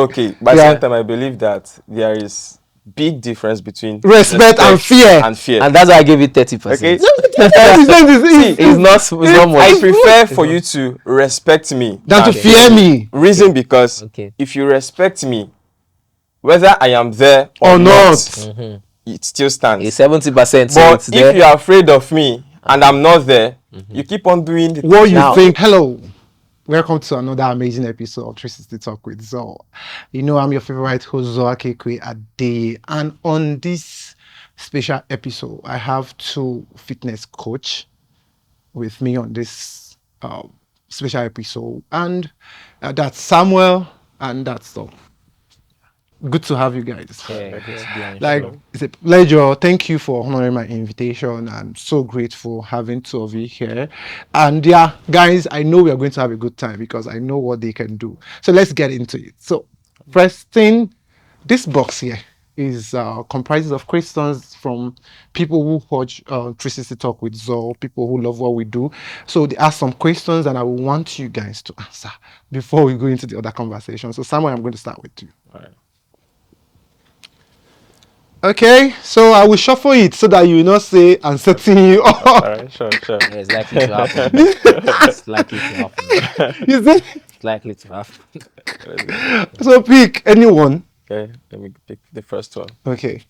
Okay, but at the same time, I believe that there is big difference between respect and fear. And that's why I gave it 30%. Okay. It's not much. I prefer for you to respect me than to fear me. Reason because if you respect me, whether I am there or not, it still stands. It's 70%. But if you are afraid of me and I'm not there, you keep on doing what you think. Hello. Welcome to another amazing episode of 360 Talk with Zor. You know, I'm your favorite host, Zor-Akekue Ade. And on this special episode, I have two fitness coach with me on this special episode. And that's Samuel and that's Zor. Good to have you guys. It's a pleasure. Thank you for honoring my invitation. I'm so grateful having two of you here. And yeah, guys, I know we are going to have a good time because I know what they can do. So let's get into it. So first thing, this box here is comprises of questions from people who watch 360 Talk with Zor, people who love what we do. So they ask some questions and I want you guys to answer before we go into the other conversation. So Samuel, I'm going to start with you. All right. Okay, so I will shuffle it so that you will not say I'm setting you up. All right, sure. Yeah, it's likely to happen. It's likely to happen. Is it? It's likely to happen. So pick anyone. Okay, let me pick the first one. Okay.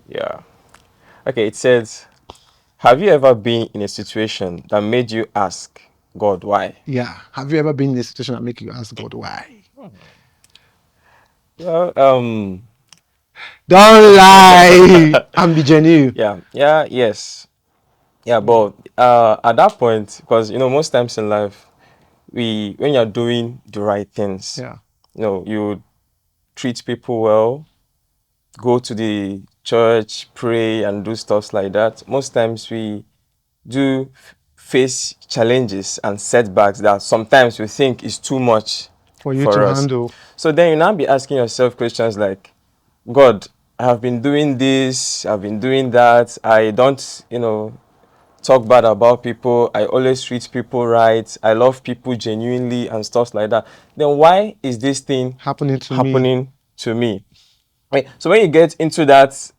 Yeah. Okay, it says, have you ever been in a situation that made you ask God why? Yeah. Have you ever been in a situation that make you ask God why? Well, don't lie. I'm the genuine. Yes. Yeah, but at that point, because most times in life, when you're doing the right things, you treat people well, go to the church, pray, and do stuff like that. Most times we do face challenges and setbacks that sometimes we think is too much for you to handle. So then you now be asking yourself questions like, God, I have been doing this, I've been doing that, I don't, talk bad about people, I always treat people right, I love people genuinely and stuff like that. Then why is this thing happening to me? Right. So when you get into that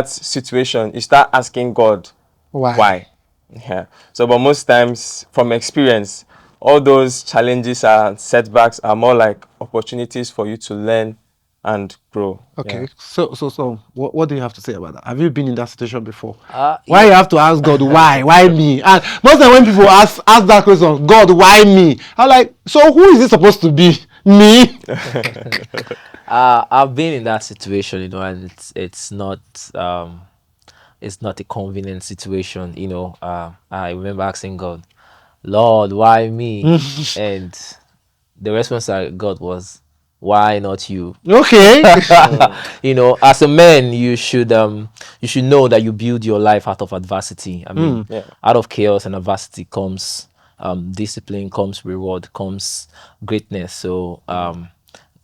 situation, you start asking God, why? Yeah. So, but most times, from experience, all those challenges and setbacks are more like opportunities for you to learn and grow. Okay. Yeah. So, what do you have to say about that? Have you been in that situation before? Why you have to ask God why? Why me? And most of when people ask that question, God, why me? I'm like, so who is it supposed to be? Me? I've been in that situation, and it's not a convenient situation, I remember asking God, Lord, why me? And the response I got was, why not you? Okay. As a man, you should know that you build your life out of adversity. I mean, out of chaos and adversity comes discipline, comes reward, comes greatness. So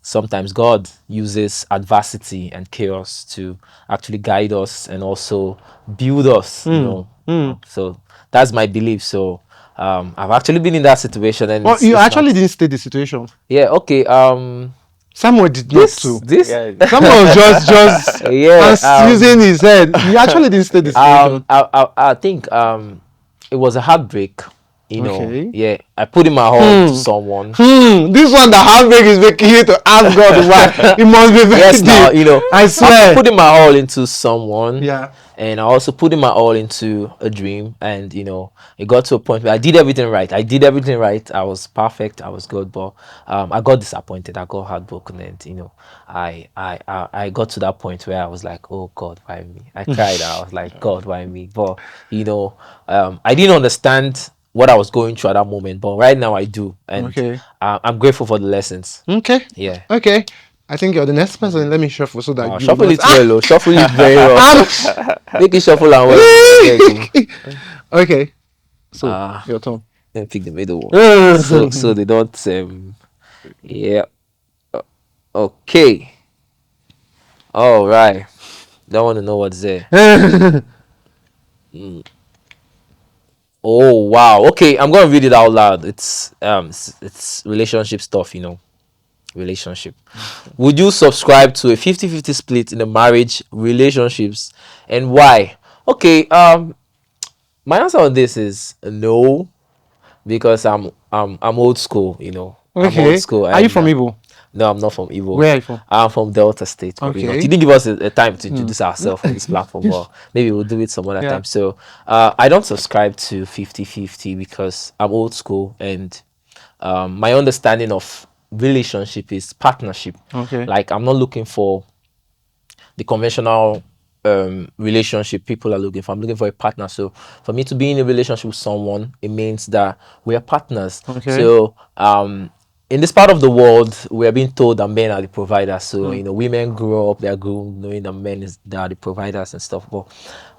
sometimes God uses adversity and chaos to actually guide us and also build us. So that's my belief. So I've actually been in that situation. And you actually didn't stay the situation. Yeah. Okay. Someone did not too. Someone was just using his head. He actually didn't stay the situation. I think it was a heartbreak. I put in my all to someone. This one, the heartbreak is making you to ask God why. It must be very deep. I swear. I put in my all into someone. Yeah. And I also put in my all into a dream. And, it got to a point where I did everything right. I was perfect. I was good. But I got disappointed. I got heartbroken. And, I got to that point where I was like, oh, God, why me? I cried. I was like, God, why me? But, I didn't understand what I was going through at that moment. But right now I do. And I'm grateful for the lessons. Okay. Yeah. Okay. I think you're the next person. Let me shuffle so that you shuffle it well. Shuffle it very well. Make it shuffle and well. Okay. So your turn. Let me pick the middle one. so they don't. Yeah. Okay. All right. Don't want to know what's there. Oh wow. Okay, I'm gonna read it out loud. It's relationship stuff, relationship. Would you subscribe to a 50-50 split in a marriage relationships, and why? Okay, my answer on this is no, because I'm old school, I'm old Okay. school. Are you And from Igbo? no, I'm not from Igbo. Where are you from? I'm from Delta State, but Okay. you didn't give us a time to introduce ourselves on this platform. Well, maybe we'll do it some other Yeah. time. So I don't subscribe to 50-50 because I'm old school, and my understanding of relationship is partnership. Okay. Like, I'm not looking for the conventional relationship people are looking for. I'm looking for a partner. So for me to be in a relationship with someone, it means that we are partners. Okay. So in this part of the world, we are being told that men are the providers. So women grow up, they are groomed knowing that they are the providers and stuff. But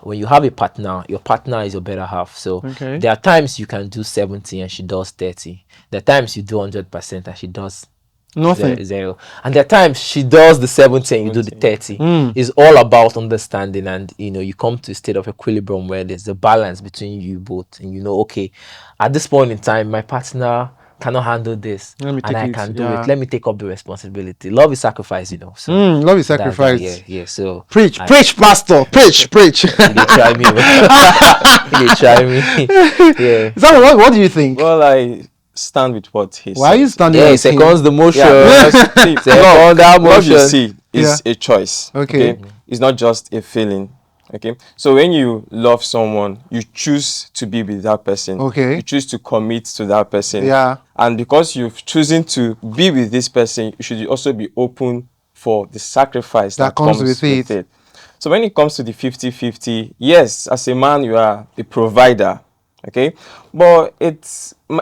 when you have a partner, your partner is your better half. So Okay. there are times you can do 70 and she does 30. There are times you do 100% and she does Nothing. zero. And there are times she does the 70 and you do the 30. It's all about understanding, and you come to a state of equilibrium where there's a balance between you both, and okay, at this point in time, my partner cannot handle this Let me and take I it. can do Yeah. it. Let me take up the responsibility. Love is sacrifice, so Love is that's that. sacrifice. Yeah. So Preach, pastor. Preach. they try me. They try me. Yeah. So what do you think? Well, I stand with what he Why are you says. standing Yeah, it with him? seconds the motion. Yeah, because see, Second that love you motion. see is a choice. Okay. It's not just a feeling. Okay, so when you love someone, you choose to be with that person. Okay. You choose to commit to that person. Yeah. And because you've chosen to be with this person, you should also be open for the sacrifice that comes with it. So when it comes to the 50-50, yes, as a man, you are a provider. Okay, but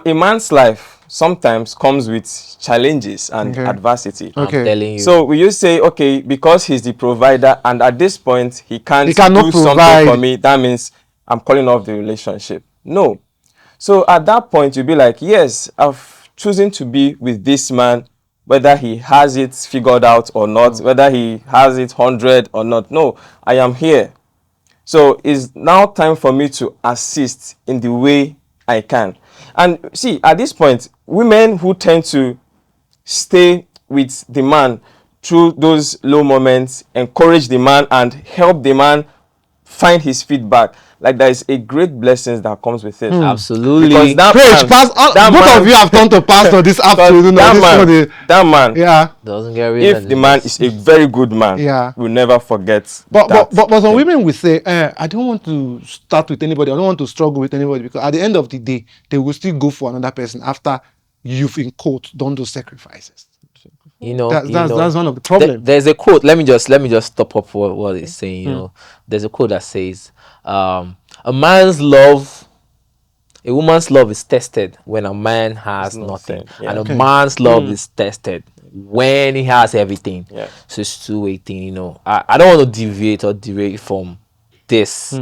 a man's life sometimes comes with challenges and adversity. I'm telling you. So will you say, okay, because he's the provider and at this point he can't cannot do provide something for me, that means I'm calling off the relationship? No. So at that point you'll be like, yes, I've chosen to be with this man, whether he has it figured out or not, whether he has it 100 or not. No, I am here. So it's now time for me to assist in the way I can. And see, at this point, women who tend to stay with the man through those low moments, encourage the man and help the man find his feedback, like there is a great blessings that comes with it. Absolutely. Because that Preach, both of you have turned to pastor this afternoon. That man, yeah, doesn't get rid if the man is a very good man, yeah, will never forget but that. But some women will say, I don't want to start with anybody. I don't want to struggle with anybody, because at the end of the day, they will still go for another person after you've, in quote, done those sacrifices. That's one of the problems. There's a quote. Let me just top up what it's saying. There's a quote that says, a woman's love is tested when a man has nothing, and a man's love is tested when he has everything. So it's two-way thing. I don't want to deviate or derail from this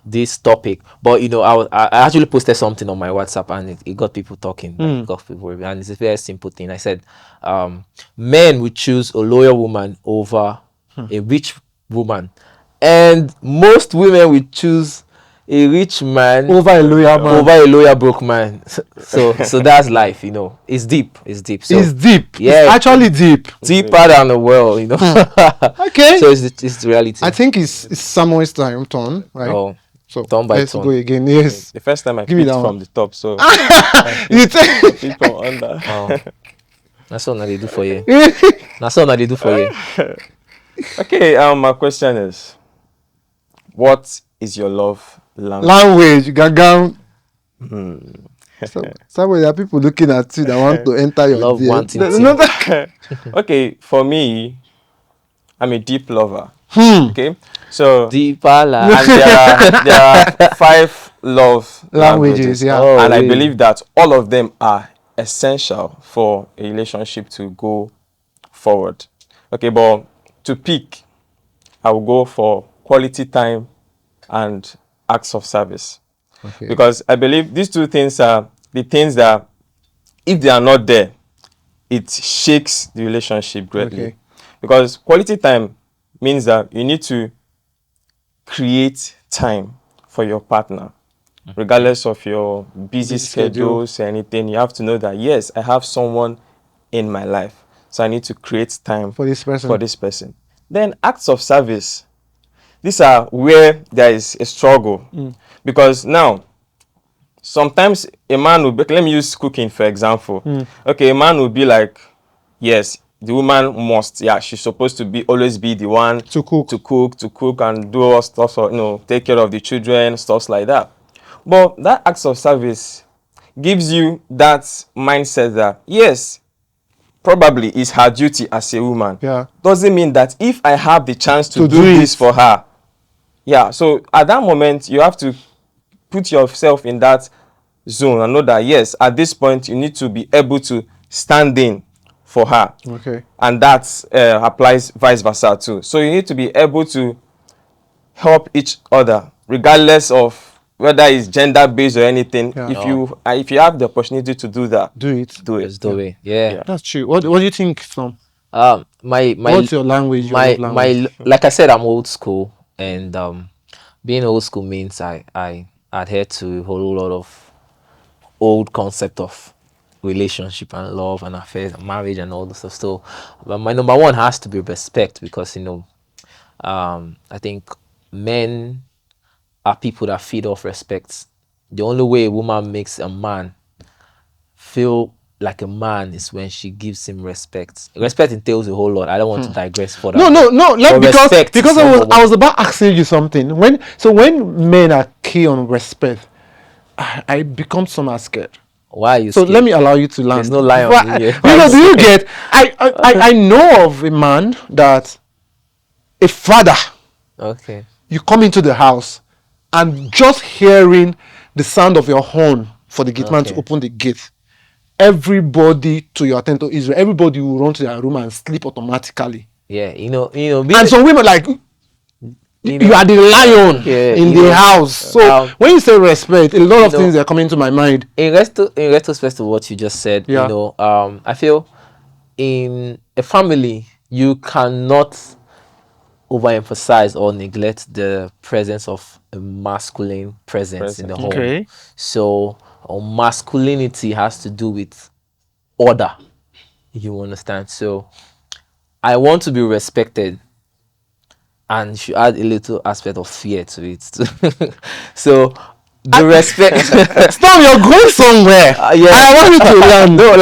this topic, but I actually posted something on my WhatsApp, and it got people talking. And it's a very simple thing. I said, men will choose a loyal woman over a rich woman, and most women will choose a rich man over a loyal broke man. So that's life. It's deep. So it's deep. Yeah, it's actually deeper than the world. Okay, so it's the reality. I think it's someone's turn, right? Oh, so turn by let's turn. go again. Yes, the first time I Give me picked that from one. the top, so You take pick from under. That's all they do for you. That's all they do for you. Okay, my question is, what is your love language? Gagam. Somewhere there are people looking at you that want to enter your love DM. wanting Okay, for me, I'm a deep lover. Okay, so deeper and there are 5 love languages, yeah. and I believe that all of them are essential for a relationship to go forward. Okay, but to pick, I will go for quality time and acts of service. Okay. Because I believe these two things are the things that, if they are not there, it shakes the relationship greatly. Okay. Because quality time means that you need to create time for your partner. regardless of your busy schedule. schedules or anything. You have to know that yes, I have someone in my life, so I need to create time For this person. for this person. Then acts of service. These are where there is a struggle, because now sometimes a man will be, let me use cooking for example. Okay, a man will be like, yes, the woman must, yeah, she's supposed to be always be the one To cook. to cook and do all stuff, you know, take care of the children, stuff like that. But that acts of service gives you that mindset that yes, probably it's her duty as a woman. Yeah. Doesn't mean that if I have the chance to do do this it. for her, yeah. So at that moment, you have to put yourself in that zone and know that yes, at this point you need to be able to stand in for her. Okay. And that applies vice versa too. So you need to be able to help each other regardless of whether it's gender based or anything. Yeah. If you have the opportunity to do that, Do it. do it. Just do it. Yeah. That's true. What do you think, Tom? My What's your language, your love language? like I said, I'm old school, and being old school means I adhere to a whole lot of old concept of relationship and love and affairs and marriage and all this stuff. So, but my number one has to be respect, because I think men are people that feed off respect. The only way a woman makes a man feel like a man is when she gives him respect. Respect entails a whole lot. I don't want to digress further. No. But respect Because is number one. I was about asking you something. When men are key on respect, I become somehow scared. Why are you So scared? let me allow you to land. There's no lion But in here. do you get? I know of a man that a father. Okay. You come into the house, and just hearing the sound of your horn for the gate man to Okay. open the gate, everybody to your tent to Israel, everybody will run to their room and sleep automatically. Yeah, And some women like, you are the lion yeah, in the house. So when you say respect, a lot of things are coming to my mind. In retrospect to what you just said, Yeah. I feel in a family you cannot overemphasize or neglect the presence of a masculine presence in the home. Okay. So masculinity has to do with order. You understand? So I want to be respected, and should add a little aspect of fear to it too. So the respect. Stop! You're going somewhere. Yeah. I want you to learn. No,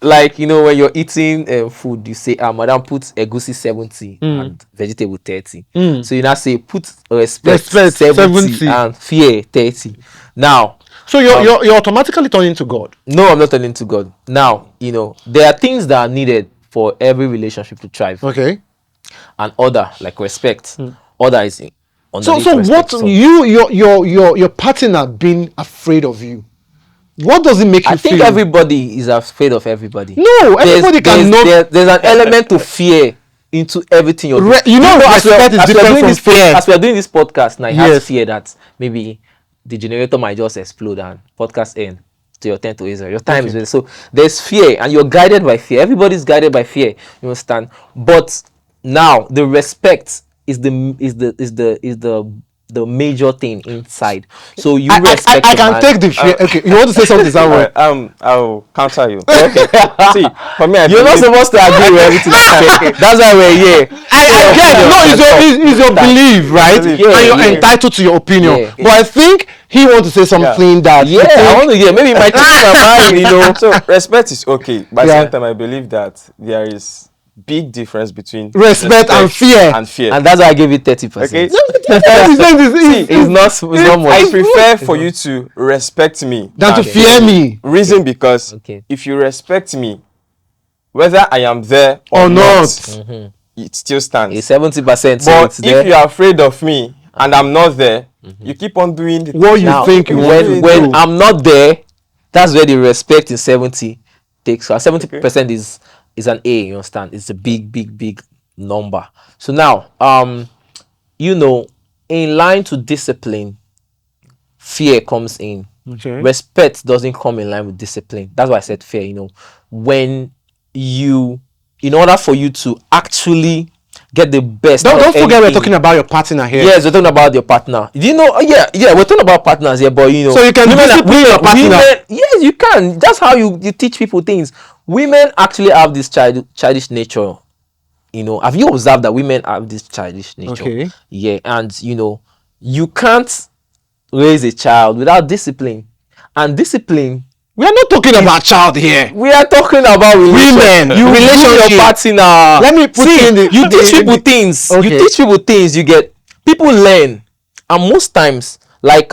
like when you're eating food, you say, madam, put egusi 70 and vegetable 30. So you now say, put respect 70 and fear 30. Now, so you're automatically turning to God. no, I'm not turning to God. Now, there are things that are needed for every relationship to thrive. Okay. And order, like respect. Order is So respect. what your partner being afraid of you? What does it make you feel? I think everybody is afraid of everybody. No, everybody cannot. There's an element of fear into everything you're doing. Respect is different from fear. As we are doing this podcast now, I have fear that maybe the generator might just explode and podcast end to your tent to Israel. Your time is so there's fear, and you're guided by fear. Everybody's guided by fear. You understand? But now the respect is the major thing inside. So you respect. I can take the fear. Okay, you want to say something somewhere? I'll counter you. Okay. See, for me, you're not supposed to agree with everything. That's why we're here. I get no, it's your belief, right? Yeah, and you're entitled to your opinion. Yeah. But I think he wants to say something that. Yeah, I want to hear. Maybe my change my mind. So respect is okay, but at the same time, I believe that there is big difference between respect and fear. And that's why I gave it 30%. Okay. It's not much. I prefer for you to respect me than to fear me. Reason because if you respect me, whether I am there or not, it still stands. It's 70%. But if you are afraid of me and I'm not there, you keep on doing what you think you want to do. When I'm not there, that's where the respect in 70 takes. 70% is an A, you understand? It's a big number. So now, in line to discipline, fear comes in. Okay. Respect doesn't come in line with discipline. That's why I said fear. When in order for you to actually get the best. Don't forget we're talking about your partner here. Yes, we're talking about your partner. Do you know? Yeah, we're talking about partners here, but you know, so you can discipline your partner. Yes, you can. That's how you teach people things. Women actually have this childish nature. You know, have you observed that women have this childish nature? Okay. Yeah, and you know, you can't raise a child without discipline, and discipline. We are not talking about child here. We are talking about women. You relationship. Your partner. Let me put in the. You teach people things. Okay. You teach people things. You get people learn, and most times, like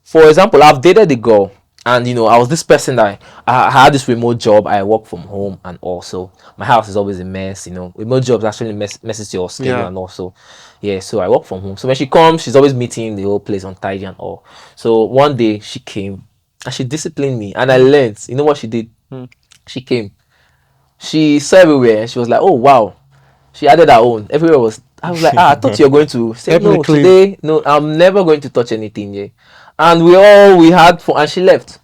for example, I've dated a girl, and you know, I was this person that I had this remote job. I work from home, and also my house is always a mess. You know, remote jobs actually messes your schedule, and also, yeah. So I work from home. So when she comes, she's always meeting the whole place untidy and all. So one day she came. And she disciplined me, and I learned. You know what she did? She came. She saw everywhere, and she was like, "Oh wow!" She added her own. Everywhere was. I was like, I thought you were going to say no today. No, I'm never going to touch anything here. And we had fun, and she left.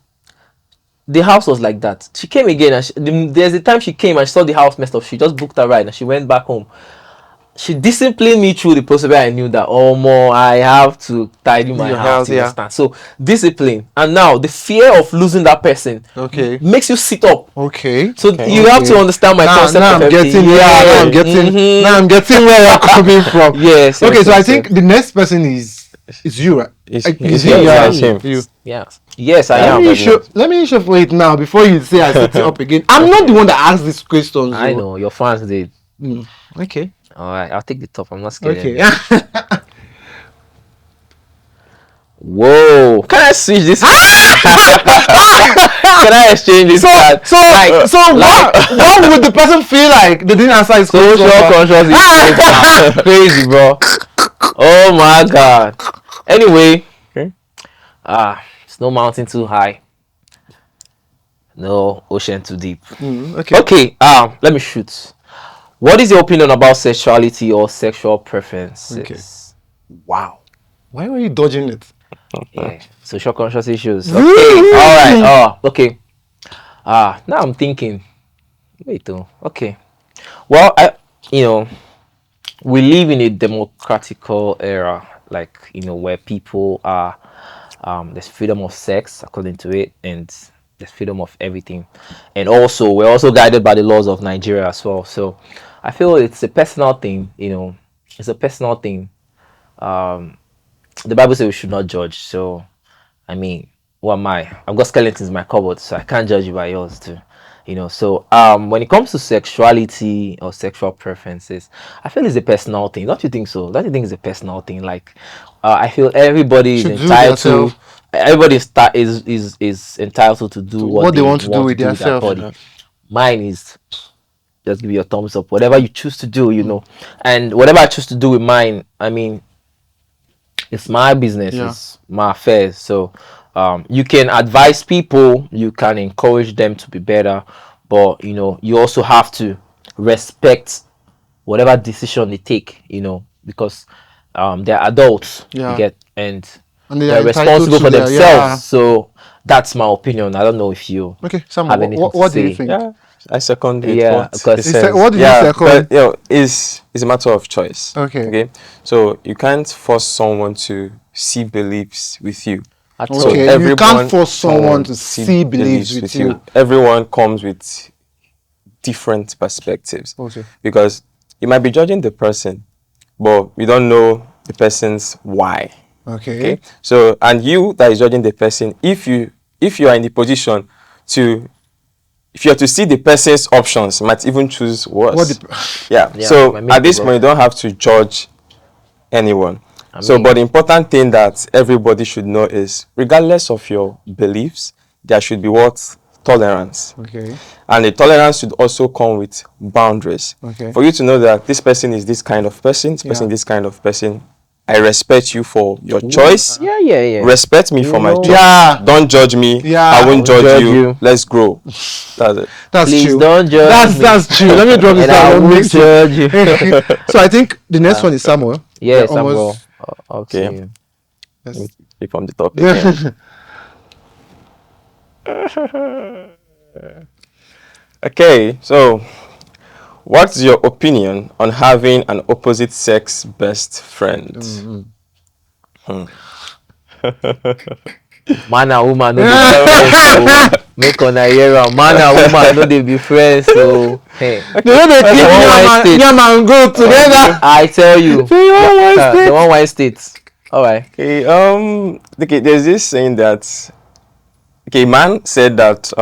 The house was like that. She came again, and there's a time she came and she saw the house messed up. She just booked her ride, and she went back home. She disciplined me through the process where I knew that I have to tidy my house. Yeah. So discipline, and now the fear of losing that person makes you sit up. Okay. So you have to understand my concept. Now I'm getting now I'm getting where you're coming from. Yes. Okay, so I think the next person is you, right? Is him. You. Yes, I am. Let me shuffle it now before you say I set it up again. I'm not the one that asked this question. I know your fans did. Okay. All right, I'll take the top. I'm not scared. Okay. Whoa! Can I switch this? Can I exchange this card? What would the person feel like they didn't answer his question? Social conscious is crazy, bro. Oh my god. Anyway, it's no mountain too high, no ocean too deep. Okay. Let me shoot. What is your opinion about sexuality or sexual preferences? Okay. Wow. Why were you dodging it? Yeah, social conscious issues. Okay. All right. Okay. Now I'm thinking. Wait. Okay. Well, we live in a democratical era, like where people are. There's freedom of sex according to it, and there's freedom of everything, and also we're also guided by the laws of Nigeria as well. So I feel it's a personal thing. It's a personal thing. The Bible says we should not judge. So, I mean, who am I? I've got skeletons in my cupboard, so I can't judge you by yours too. So when it comes to sexuality or sexual preferences, I feel it's a personal thing. Don't you think so? Don't you think it's a personal thing? Like, I feel everybody is entitled to. Everybody is entitled to do what they want to do with their body. Mine is just give you a thumbs up. Whatever you choose to do, and whatever I choose to do with mine, I mean, it's my business. It's my affairs. So you can advise people, you can encourage them to be better, but you also have to respect whatever decision they take, because they're adults. You get and they're responsible for themselves. So that's my opinion. I don't know if you have anything what do you think? Yeah, I second it. Yeah, because what do you second? But it's a matter of choice. Okay. So you can't force someone to see beliefs with you. So you can't force someone to see beliefs with you. Everyone comes with different perspectives. Because you might be judging the person, but you don't know the person's why. Okay. So, and you that is judging the person, if you are in the position to, if you are to see the person's options, you might even choose worse. So at this point, you don't have to judge anyone. But the important thing that everybody should know is, regardless of your beliefs, there should be tolerance. And the tolerance should also come with boundaries. For you to know that this person is this kind of person, this person is this kind of person. I respect you for your choice. Respect me for my choice. Don't judge me. I won't judge you. Let's grow. That's it. That's Please true. Don't judge me. That's true. Let me drop this down. I won't judge you. So I think the next one is Samuel. Yeah, Samuel. Okay. Let's pick from the top again. Okay, so What's your opinion on having an opposite sex best friend? Man and woman no dey be friends so make una hear am. Man and woman no dey be friends so hey. They know they keep yam and goat together. I tell you. The one white state. All right. Okay, okay, there's this saying that, okay, man said that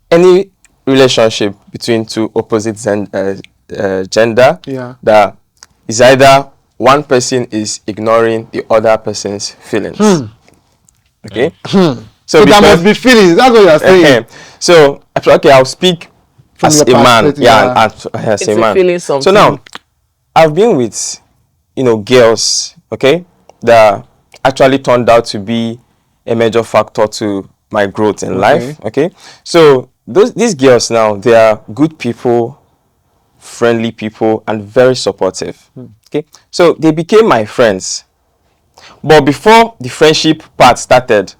any relationship between two opposite gender, that is either one person is ignoring the other person's feelings. Okay? So there must be feelings. That's what you are saying. So, okay, I'll speak from as a man. Yeah, as a man. So now, I've been with, girls, okay, that actually turned out to be a major factor to my growth in life. Okay, so these girls now, they are good people, friendly people, and very supportive. Okay, so they became my friends. But before the friendship part started,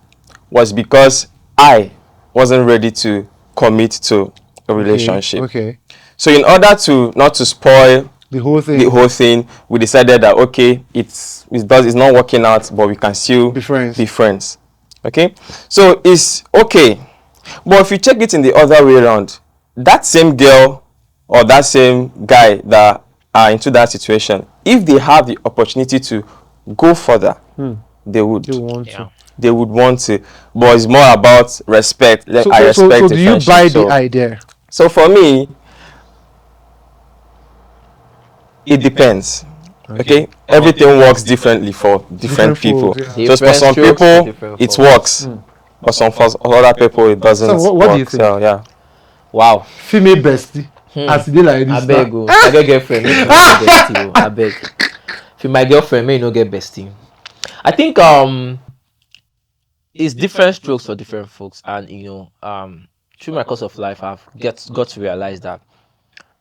was because I wasn't ready to commit to a relationship. Okay. So in order to not to spoil the whole thing, we decided that okay, it's not working out, but we can still be friends. Okay, so it's okay. But if you check it in the other way around, that same girl or that same guy that are into that situation, if they have the opportunity to go further, they would. They would want to, but it's more about respect. I respect so the do you friendship. buy the idea? So for me, it depends. Okay, everything works differently for different people. So for some people it works, but for other people it doesn't. So what do you think? So, yeah. Wow. Female bestie. As they like this. I beg you. I get girlfriend. Make you no get bestie. I beg. If my girlfriend, may you no get bestie. I think it's different strokes for different folks, and through my course of life, I've got to realize that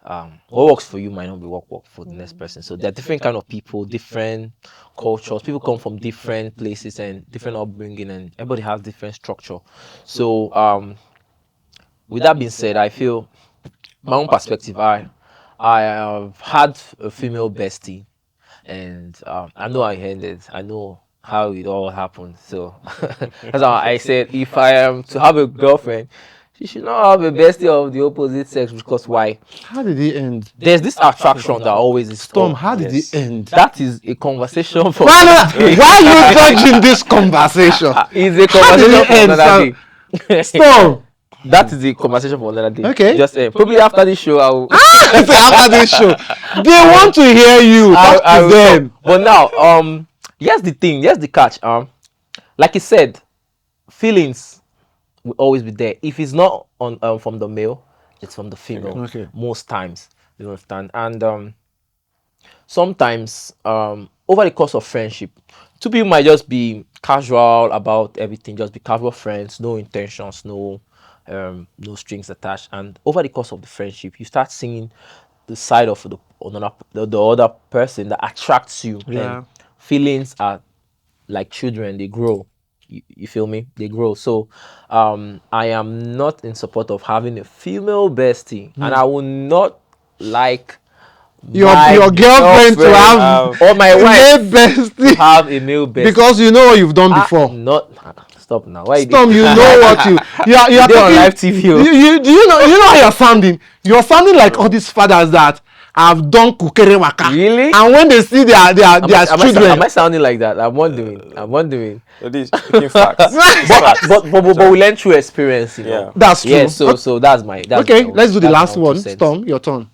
what works for you might not be what works for the next person. So there are different kind of people, different cultures. People come from different places and different upbringing, and everybody has different structure. So with that being said, I feel my own perspective. I have had a female bestie, and I know I ended. I know how it all happened. So that's how I said, if I am to have a girlfriend, she should not have a bestie of the opposite sex, because why? How did it end? There's this attraction that always is. Storm, how did it end? That is a conversation for why are you dodging this conversation? It's a conversation for another day. Storm. That is the conversation for another day. Okay. Just probably after this show, I will. After this show, they want to hear you. Talk to them. But now, here's the thing. Here's the catch. Like you said, feelings will always be there. If it's not on from the male, it's from the female. Okay. Most times, you understand. And sometimes, over the course of friendship, two people might just be casual about everything, just be casual friends, no intentions, no strings attached. And over the course of the friendship, you start seeing the side of the other person that attracts you. Yeah. And feelings are like children; they grow. You feel me? They grow. So, I am not in support of having a female bestie, and I will not like your girlfriend to have or my wife bestie to have a male bestie, because you know what you've done before. Stop now. Why Stop? You know what you are talking on live TV. You know how you're sounding. You're sounding like all these fathers that have done kukere waka. Really? And when they see their children, am I sounding like that? I'm wondering. These facts. but we learn through experience, you know. Yeah. That's true. Yeah, so that's my. Okay, let's do the last one. Storm, your turn.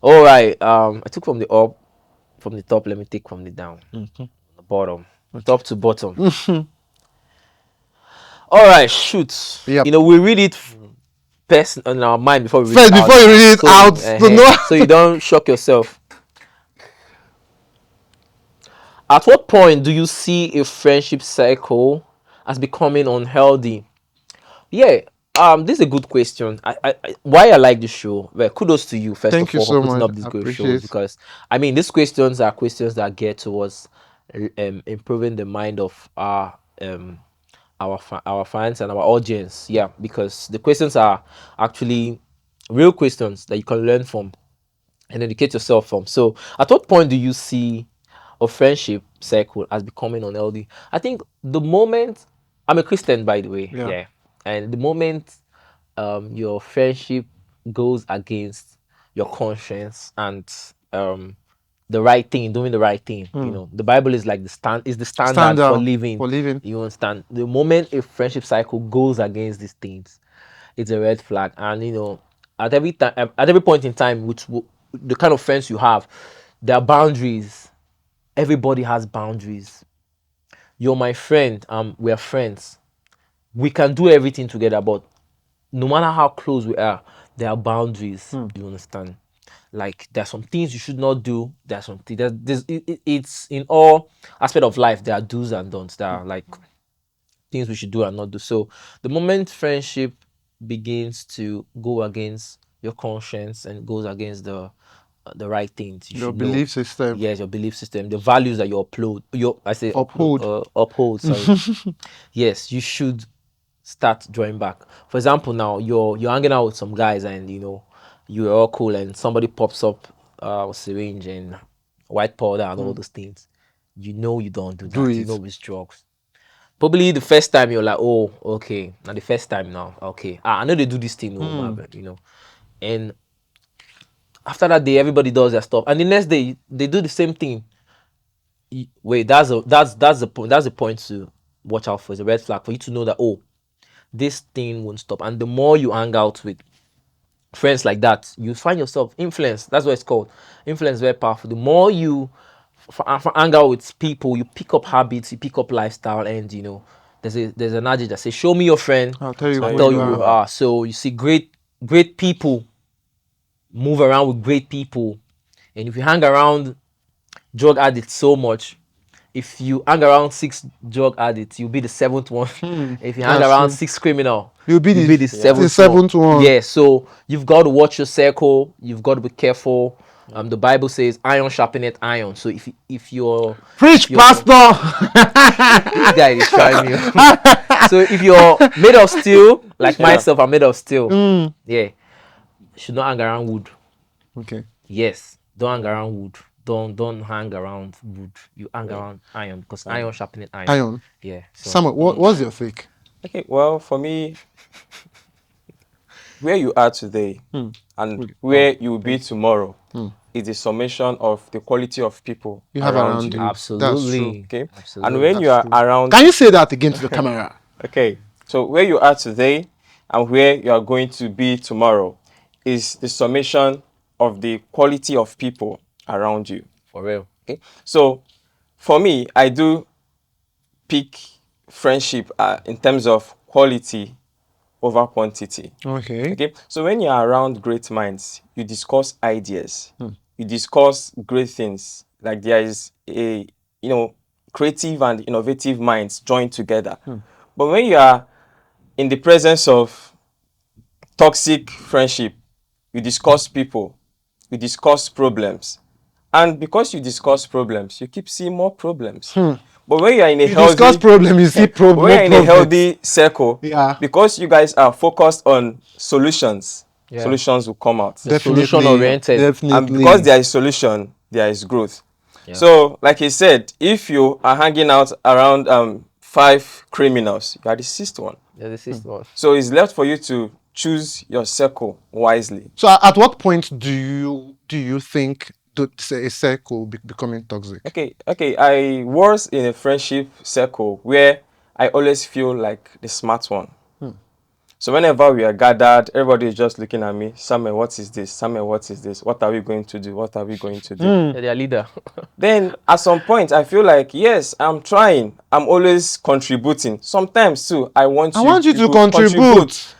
All right. I took from the top. Let me take from the down. The bottom. Top to bottom. All right. Shoot. Yep. We read it first in our mind before we read first it out. Before you read it out, to know. So you don't shock yourself. At what point do you see a friendship cycle as becoming unhealthy? Yeah. This is a good question. Why I like this show. Well, kudos to you first Thank of all you so for putting much. up these great shows, because these questions are questions that get towards improving the mind of our fans and our audience. Yeah, because the questions are actually real questions that you can learn from and educate yourself from. So, at what point do you see a friendship circle as becoming unhealthy? I think the moment, I'm a Christian, by the way, Yeah. yeah, and the moment your friendship goes against your conscience and the right thing, doing the right thing, the Bible is like the standard for Standard living. for living. You understand? The moment a friendship cycle goes against these things, it's a red flag. And at every time, at every point in time, the kind of friends you have, there are boundaries. Everybody has boundaries. You're my friend. We are friends. We can do everything together, but no matter how close we are, there are boundaries. You understand? Like there are some things you should not do. There are some things. It's in all aspect of life. There are do's and don'ts. There are like things we should do and not do. So the moment friendship begins to go against your conscience and goes against the right things, you Your should know. belief system. Yes, your belief system, the values that you Uphold. uphold. Sorry. Yes, you should start drawing back. For example, now you're hanging out with some guys and you're all cool and somebody pops up a syringe and white powder and all those things. You don't do Do that. it. It's drugs. Probably the first time you're like, oh, okay. Now the first time now, okay. I know they do this thing, oh my bad, And after that day, everybody does their stuff, and the next day they do the same thing. Wait, that's the point. That's the point to watch out for. It's a red flag for you to know that, oh, this thing won't stop. And the more you hang out with friends like that, you find yourself influenced. That's what it's called. Influence is very powerful. The more you hang out with people, you pick up habits, you pick up lifestyle, and there's an adage that says, "Show me your friend, I'll tell you I'll who tell you you who are. you are." So you see, great people move around with great people, and if you hang around drug addicts so much, if you hang around 6 drug addicts, you'll be the seventh one. If you hang That's around true. 6 criminal, You'll be you'll be the Yeah. the seventh one. seventh one. Yeah, so you've got to watch your circle. You've got to be careful. The Bible says iron sharpeneth iron. So if you're Preach, you're pastor. this guy is trying me. So if you're made of steel, like Yeah. myself, I'm made of steel. Yeah, you should not hang around wood. Okay. Yes, don't hang around wood. Don't hang around wood. You hang around iron because iron sharpeneth iron. Ion. Yeah. So Samuel, what's your take? Okay. Well, for me, where you are today and where you will be tomorrow is the summation of the quality of people You have around around you. you. That's true. absolutely, Okay. And absolutely. when you That's are true. around, Can you say that again to the camera? okay, so where you are today and where you are going to be tomorrow is the summation of the quality of people around you. For real. Okay. So for me, I do pick friendship in terms of quality over quantity. Okay. Okay, so when you're around great minds, you discuss ideas, you discuss great things. Like there is a creative and innovative minds joined together. But when you are in the presence of toxic friendship, you discuss people, you discuss problems, and because you discuss problems, you keep seeing more problems. But when you are in a You discuss healthy, problem, you see but when more you're in a problems. healthy circle, Yeah. because you guys are focused on solutions, Yeah. solutions will come out. The solution Definitely. oriented. And because Definitely. there is solution, there is growth. Yeah. So, like he said, if you are hanging out around 5 criminals, you are the sixth one. Yeah, the sixth one. So it's left for you to choose your circle wisely. So at what point do you think that say, a circle becoming toxic? Okay. I was in a friendship circle where I always feel like the smart one. So whenever we are gathered, everybody is just looking at me. Samuel, what is this? Samuel, what is this? What are we going to do? What are we going to do? Yeah, their leader. Then at some point, I feel like, yes, I'm trying. I'm always contributing. Sometimes too, I want you to people contribute.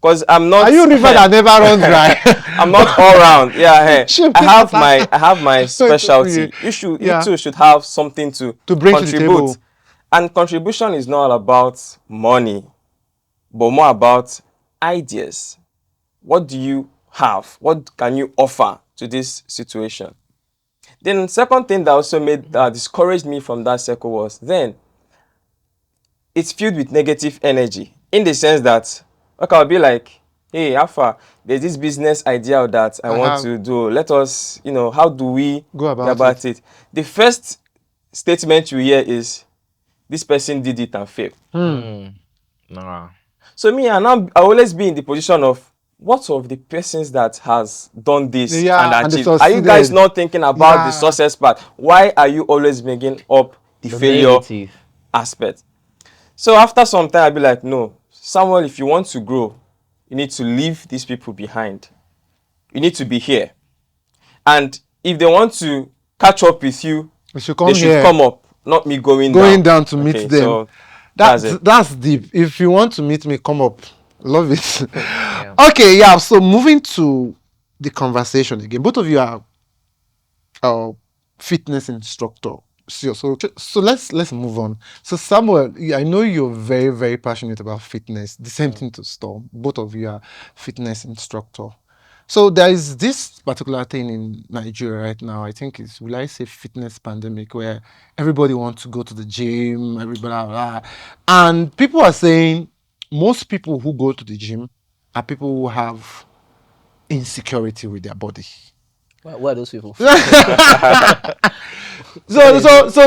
because I'm not. Are you a river that never runs dry? I'm not all round. Yeah, hey. Sure, I have my specialty. You Yeah. too should have something to bring to the contribute. table. And contribution is not all about money, but more about ideas. What do you have? What can you offer to this situation? Then second thing that also discouraged me from that circle was then it's filled with negative energy in the sense that, okay, I'll be like, hey, Alpha, there's this business idea that I want to do. Let us, how do we go about it? The first statement you hear is, this person did it and failed. Nah. So me, I always be in the position of, what of the persons that has done this and achieved? Are you guys not thinking about the success part? Why are you always bringing up the failure negative aspect? So after some time, I'll be like, no, Samuel, if you want to grow, you need to leave these people behind. You need to be here. And if they want to catch up with you, they should come up, not me going down to meet them. So that's deep. If you want to meet me, come up. Love it. Yeah. Okay, yeah. So moving to the conversation again. Both of you are fitness instructor. So let's move on. So Samuel, I know you're very, very passionate about fitness. The same thing to Storm. Both of you are fitness instructor. So there is this particular thing in Nigeria right now. I think it's, will I say, fitness pandemic, where everybody wants to go to the gym, everybody, and people are saying most people who go to the gym are people who have insecurity with their body. Where are those people? So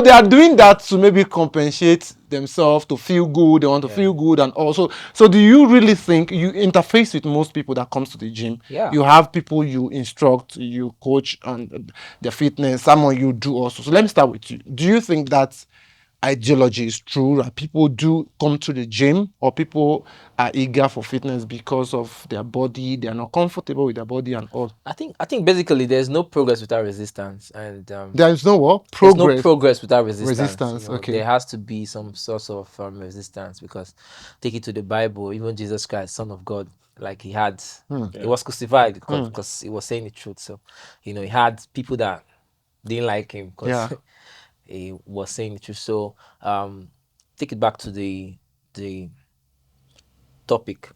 they are doing that to maybe compensate themselves, to feel good. They want to feel good, and also. So do you really think you interface with most people that comes to the gym? Yeah. You have people you instruct, you coach on their fitness. Someone you do also. So let me start with you. Do you think that ideology is true, that people do come to the gym, or people are eager for fitness because of their body, they are not comfortable with their body and all? I think basically there's no progress without resistance, and there is no what? There's no progress without resistance. Okay. There has to be some sort of resistance, because take it to the Bible, even Jesus Christ, Son of God, like he had, he was crucified because he was saying the truth. So, he had people that didn't like him because he was saying the truth. So, take it back to the topic.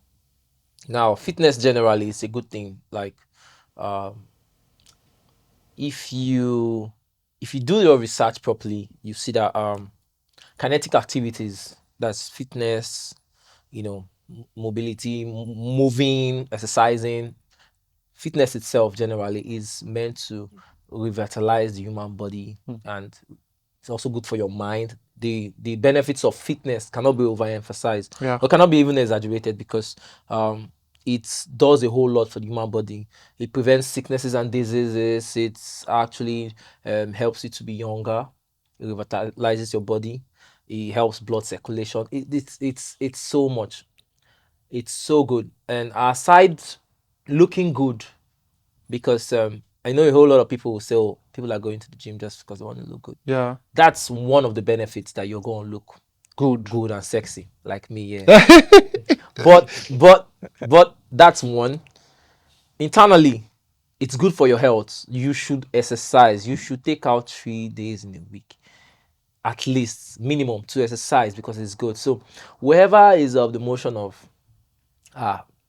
Now, fitness generally is a good thing. Like, if you do your research properly, you see that kinetic activities, that's fitness, mobility, moving, exercising, fitness itself generally is meant to revitalize the human body, and it's also good for your mind. The benefits of fitness cannot be overemphasized, or cannot be even exaggerated, because it does a whole lot for the human body. It prevents sicknesses and diseases. It actually helps you to be younger. It revitalizes your body. It helps blood circulation. It's so much. It's so good. And aside looking good, because I know a whole lot of people will say, oh, people are going to the gym just because they want to look good. Yeah. That's one of the benefits, that you're going to look good and sexy, like me, yeah. but that's one. Internally, it's good for your health. You should exercise. You should take out 3 days in a week, at least minimum, to exercise, because it's good. So whoever is of the motion of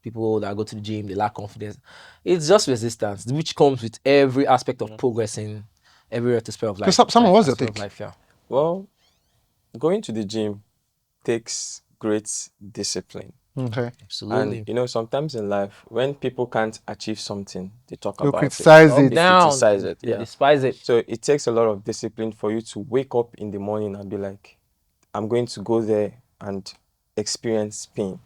people that go to the gym, they lack confidence, it's just resistance, which comes with every aspect of progressing, every aspect of life. Someone, what's your take? Well, going to the gym takes great discipline. Okay. Absolutely. And sometimes in life, when people can't achieve something, they talk about criticize it. They criticize it. They despise it. So it takes a lot of discipline for you to wake up in the morning and be like, I'm going to go there and experience pain.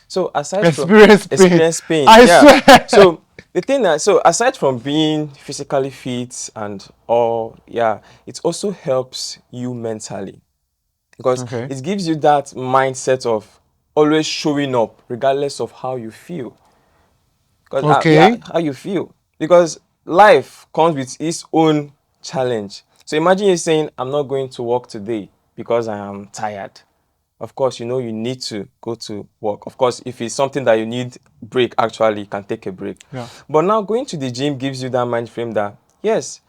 So aside experience pain, I swear. So the thing that, aside from being physically fit and all, it also helps you mentally, because it gives you that mindset of always showing up regardless of how you feel. How you feel, because life comes with its own challenge. So imagine you saying, I'm not going to work today because I am tired. Of course, you need to go to work. Of course, if it's something that you need break, actually, you can take a break. Yeah. But now going to the gym gives you that mind frame that, yes,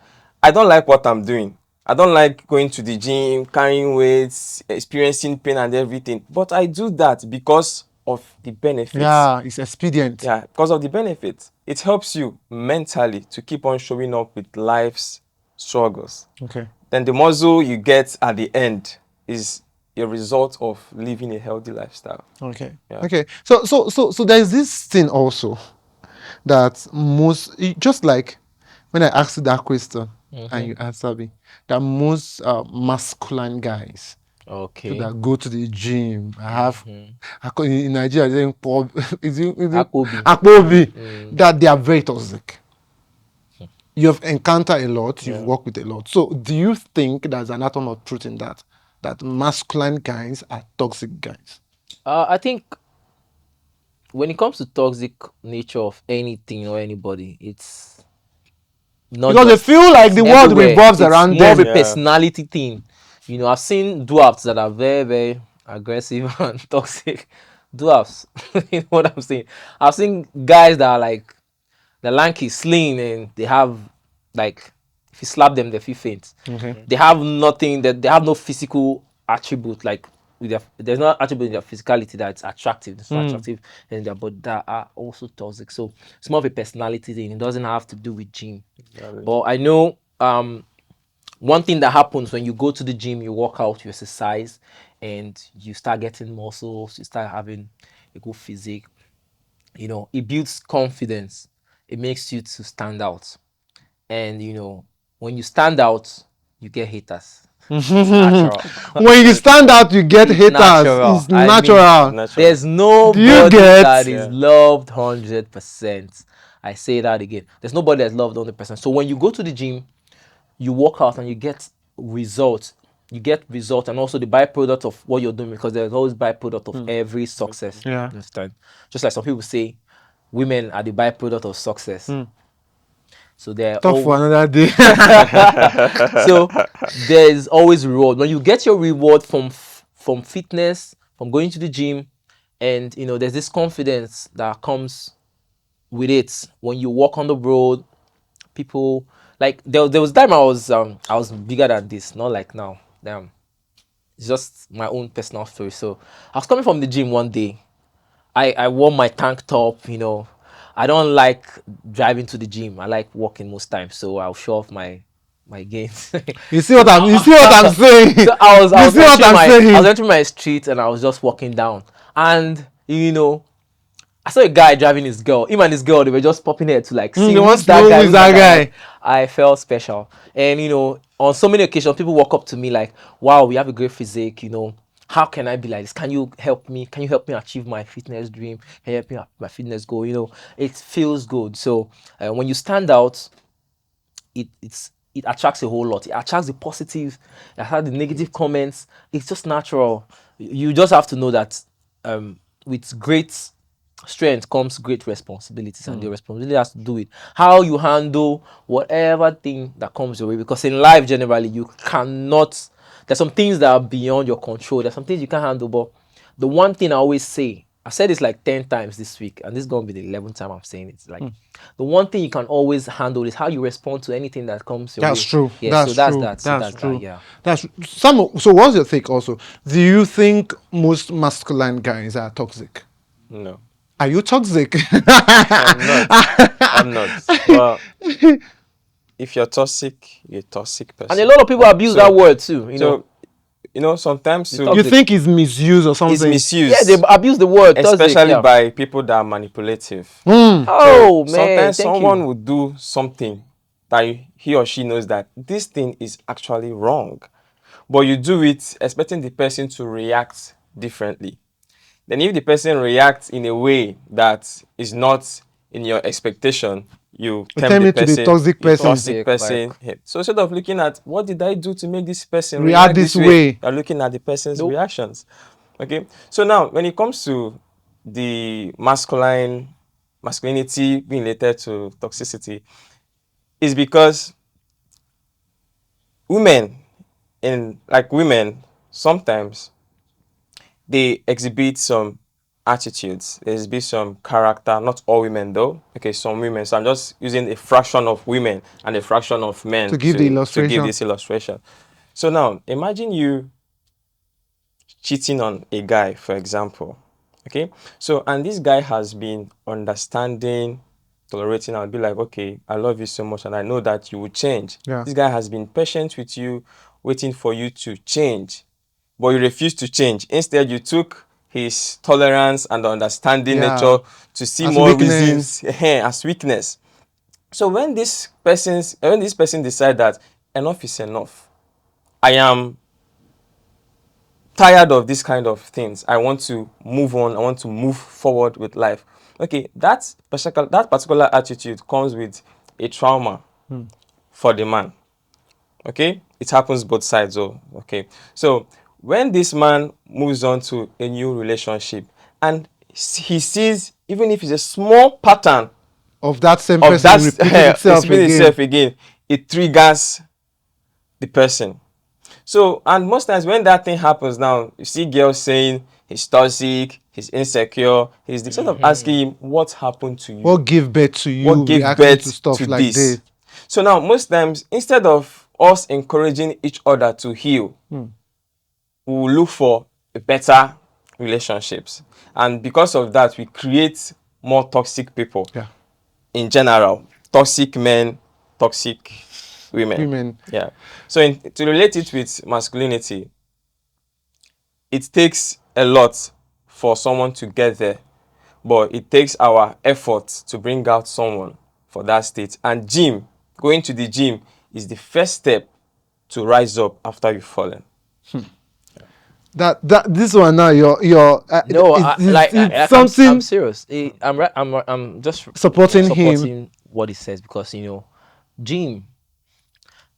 I don't like what I'm doing. I don't like going to the gym, carrying weights, experiencing pain and everything. But I do that because of the benefits. Yeah, it's expedient. Yeah, because of the benefits. It helps you mentally to keep on showing up with life's struggles. Okay. Then the muscle you get at the end is a result of living a healthy lifestyle. Okay. Yeah. Okay. So there's this thing also that just like when I asked you that question and you answered me, that most masculine guys, people Okay. that go to the gym, in Nigeria, they're Akobi. that they are very toxic. You've encountered a lot, you've worked with a lot. So do you think there's an atom of truth in that masculine guys are toxic guys? I think when it comes to toxic nature of anything or anybody, it's not Because they just feel like the world everywhere. revolves It's around more of them. a Yeah. personality thing. You know, I've seen dwarfs that are very, very aggressive and toxic. Dwarfs. You know what I'm saying? I've seen guys that are like the lanky, slim, and they have like if you slap them, they feel faint. Okay. They have nothing that they have no physical attribute like with there's no attribute in their physicality that's attractive. It's not attractive in their but that are also toxic. So it's more of a personality thing. It doesn't have to do with gym. But I know one thing that happens when you go to the gym, you work out, you exercise, and you start getting muscles, you start having a good physique. You know, it builds confidence. It makes you to stand out. And you know, when you stand out, you get haters. It's natural. When you stand out, you get It's haters. natural. It's I mean, natural. Natural. there's Do you nobody that get? is Yeah. loved 100%. I say that again. There's nobody that's loved 100%. So when you go to the gym, you work out and you get results. You get results and also the byproduct of what you're doing because there's always byproduct of every success. Yeah. You understand? Just like some people say, women are the byproduct of success. So they're Talk for another day. so there's always reward when you get your reward from fitness, from going to the gym, and you know there's this confidence that comes with it when you walk on the road. People like there was time I was bigger than this, not like now. Damn, it's just my own personal story. So I was coming from the gym one day. I wore my tank top, you know. I don't like driving to the gym. I like walking most times, so I'll show off my gains. You see what I'm saying? So I was You see what I'm I was saying? entering my street and I was just walking down, and you know I saw a guy driving his girl. Him and his girl, they were just popping head to like see They want who's to that know guy, who is that guy. Like, I felt special, and you know on so many occasions people walk up to me like, "Wow, we have a great physique." You know, how can I be like this? Can you help me? Can you help me achieve my fitness dream? Can you help me my fitness goal? You know, it feels good. So when you stand out, it attracts a whole lot. It attracts the positive, it attracts the negative comments. It's just natural. You just have to know that with great strength comes great responsibilities, and the responsibility has to do with how you handle whatever thing that comes your way. Because in life, generally, you cannot. There's some things that are beyond your control. There's some things you can't handle. But the one thing I always say, I've said this like 10 times this week, and this is going to be the 11th time I'm saying it. Like, the one thing you can always handle is how you respond to anything that comes your That's way. true. Yeah, That's so that's true. that. So That's that's true. that. Yeah. That's so. What's your take also? Do you think most masculine guys are toxic? No, Are you toxic? I'm not. I'm not. Well, if you're toxic, you're a toxic And a person. lot of people abuse that So, word too, you know. so sometimes The too, You toxic. think it's misuse or it's something? Yeah, they misused, abuse the word toxic. especially Yeah. by people that are manipulative. So Oh man, sometimes thank someone you. would do something that he or she knows that this thing is actually wrong, but you do it expecting the person to react differently. Then if the person reacts in a way that is not in your expectation, you You tempt tell the me to the person, toxic the person. toxic Toxic, like person. So instead of looking at what did I do to make this person React react this this way, way. you're looking at the person's nope. reactions. Okay. So now when it comes to the masculinity being related to toxicity, is because women women sometimes they exhibit some attitudes, they exhibit some character. Not all women though. Okay, some women. So I'm just using a fraction of women and a fraction of To men give the to give illustration. this illustration. So now imagine you cheating on a guy, for example. Okay, so and this guy has been understanding, tolerating. I'll be like, okay, I love you so much, and I know that you will change. Yeah. This guy has been patient with you, waiting for you to change. but you refused to change. Instead, you took his tolerance and understanding nature to see as more weakness. reasons as weakness. So when this person decide that enough is enough, I am tired of this kind of things, I want to move on, I want to move forward with life. Okay, that particular attitude comes with a trauma for the man. Okay, it happens both sides. Oh, okay. So when this man moves on to a new relationship and he sees, even if it's a small pattern Of that same of person that repeating it's itself repeating again. itself again, it triggers the person. So, and most times when that thing happens now, you see girls saying he's toxic, he's insecure, he's the sort of asking him, what happened to you? What give birth to What you gave reacting to birth stuff to like this? this? So now, most times, instead of us encouraging each other to heal, we will look for better relationships. And because of that, we create more toxic people Yeah. in general. Toxic men, toxic women. Yeah. So to relate it with masculinity, it takes a lot for someone to get there, but it takes our effort to bring out someone for that state. And going to the gym is the first step to rise up after you've fallen. That this one now your No, it's I'm something serious. I'm just supporting him. supporting what he says, because gym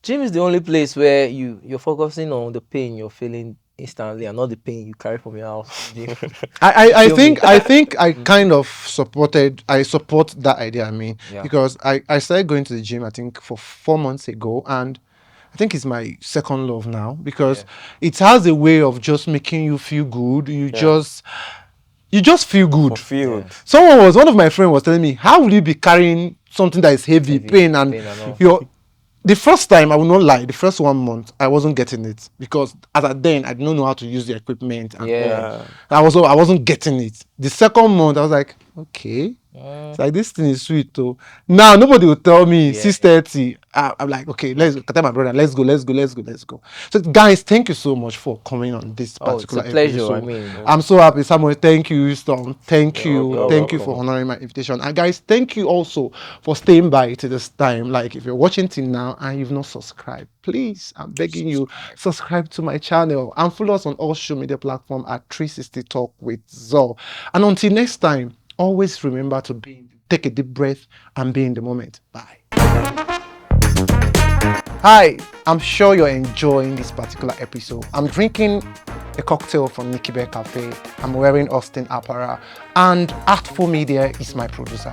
gym is the only place where you're focusing on the pain you're feeling instantly and not the pain you carry from your house. Gym. I Feel me? think I kind of I support that idea. I mean, Yeah. because I started going to the gym I think for 4 months ago, and I think it's my second love now, because it has a way of just making you feel good. You just feel good. Fulfilled. One of my friends was telling me, how will you be carrying something that is heavy, pain and all. the first time, I will not lie, the first 1 month I wasn't getting it, because as at then I didn't know how to use the equipment, and I wasn't getting it. The second month I was like, okay, it's like this thing is sweet though. Now nobody will tell me 6:30. I'm like, okay, let's go. I tell my brother, let's go. So guys, thank you so much for coming on this particular it's a pleasure. episode. I mean, I'm so happy. Samuel, thank you. Storm, thank you. you're Thank you welcome. for honoring my invitation. And guys, thank you also for staying by to this time. Like, if you're watching till now and you've not subscribed, please, I'm begging you, subscribe to my channel and follow us on all social media platforms at 360 Talk with Zor. And until next time, always remember to take a deep breath and be in the moment. Bye. Hi, I'm sure you're enjoying this particular episode. I'm drinking a cocktail from Nikki Bear Cafe. I'm wearing Austin apparel, and Artful Media is my producer.